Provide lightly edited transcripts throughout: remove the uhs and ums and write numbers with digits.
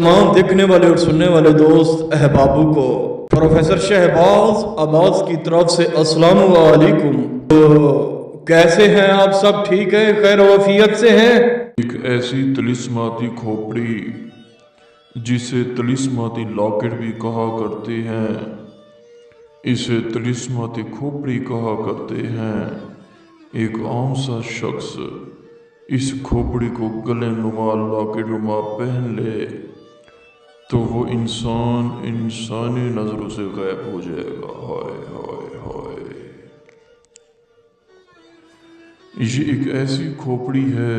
तमाम देखने वाले और सुनने वाले दोस्त अहबाबों को प्रोफेसर शहबाज अब्बास की तरफ से अस्सलाम वालेकुम। तो कैसे हैं आप सब? ठीक है, खैर वफियत से हैं? एक ऐसी तिलिस्माती खोपड़ी जिसे तिलिस्माती लॉकेट भी कहा करते हैं, इसे तिलिस्माती खोपड़ी कहा करते हैं। एक आम सा शख्स इस खोपड़ी को गले नुमा लॉकेट नुमा पहन ले तो वो इंसान इंसानी नजरों से गायब हो जाएगा। हाय हाय हाय। ये एक ऐसी खोपड़ी है,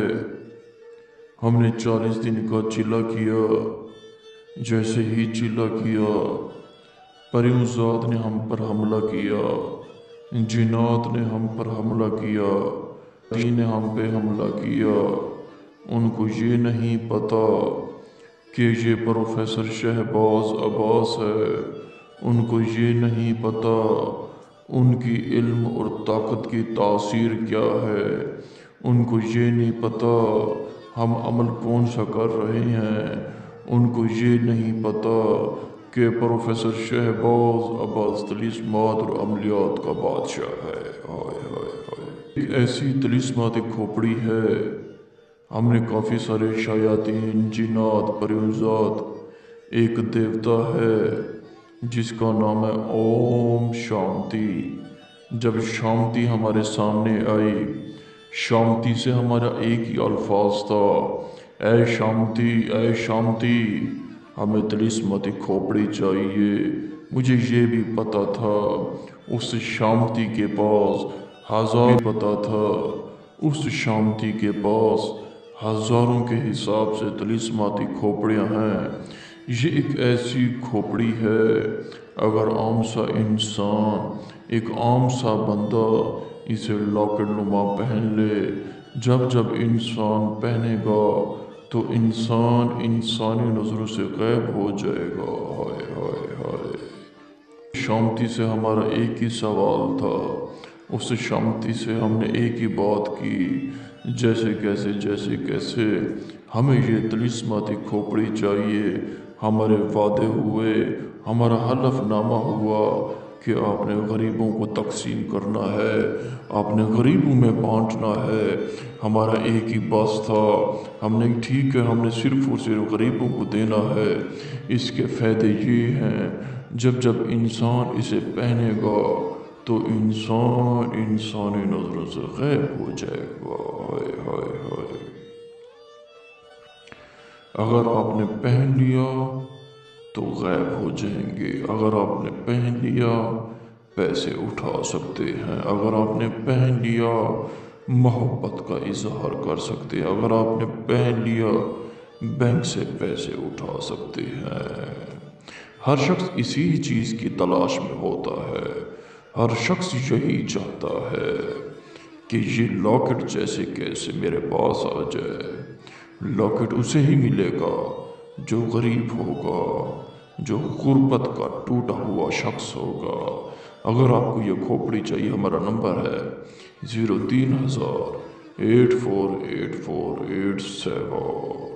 हमने 40 दिन का चिल्ला किया। जैसे ही चिल्ला किया, परिमज़ात ने हम पर हमला किया, जिन्नात ने हम पर हमला किया, दी ने हम पे हमला किया। उनको ये नहीं पता कि ये प्रोफेसर शहबाज अब्बास है। उनको ये नहीं पता उनकी इल्म और ताकत की तासीर क्या है। उनको ये नहीं पता हम अमल कौन सा कर रहे हैं। उनको ये नहीं पता कि प्रोफेसर शहबाज अब्बास तिलिस्मात और अमलियात का बादशाह है। हाय हाय हाय। एक ऐसी तिलिस्माती खोपड़ी है, हमने काफ़ी सारे शायातीन जिन्नात परिमज़ात, एक देवता है जिसका नाम है ओम शांति। जब शांति हमारे सामने आई, शांति से हमारा एक ही अल्फाज था, ऐ शांति ऐ शांति, हमें तिलिस्माती खोपड़ी चाहिए। मुझे ये भी पता था उस शांति के पास पता था उस शांति के पास हज़ारों के हिसाब से तिलिस्माती खोपड़ियाँ हैं। ये एक ऐसी खोपड़ी है, अगर आम सा इंसान, एक आम सा बंदा इसे लॉकेट नुमा पहन ले, जब जब इंसान पहनेगा तो इंसान इंसानी नज़रों से गायब हो जाएगा। हाय हाय हाय। शांति से हमारा एक ही सवाल था, उस शांति से हमने एक ही बात की, जैसे कैसे हमें ये तिलिस्माती खोपड़ी चाहिए। हमारे वादे हुए, हमारा हलफनामा हुआ कि आपने गरीबों को तकसीम करना है, आपने गरीबों में बांटना है। हमारा एक ही बस था, हमने ठीक है, हमने सिर्फ और सिर्फ गरीबों को देना है। इसके फ़ायदे ये हैं, जब जब इंसान इसे पहनेगा तो इंसान इंसानी नज़रों से गायब हो जाएगा। हाय हाय हाय। अगर आपने पहन लिया तो गायब हो जाएंगे। अगर आपने पहन लिया पैसे उठा सकते हैं। अगर आपने पहन लिया मोहब्बत का इजहार कर सकते हैं। अगर आपने पहन लिया बैंक से पैसे उठा सकते हैं। हर शख्स इसी चीज़ की तलाश में होता है। हर शख्स यही चाहता है कि ये लॉकेट जैसे कैसे मेरे पास आ जाए। लॉकेट उसे ही मिलेगा जो गरीब होगा, जो गुर्बत का टूटा हुआ शख्स होगा। अगर आपको ये खोपड़ी चाहिए, हमारा नंबर है 03,000 848487।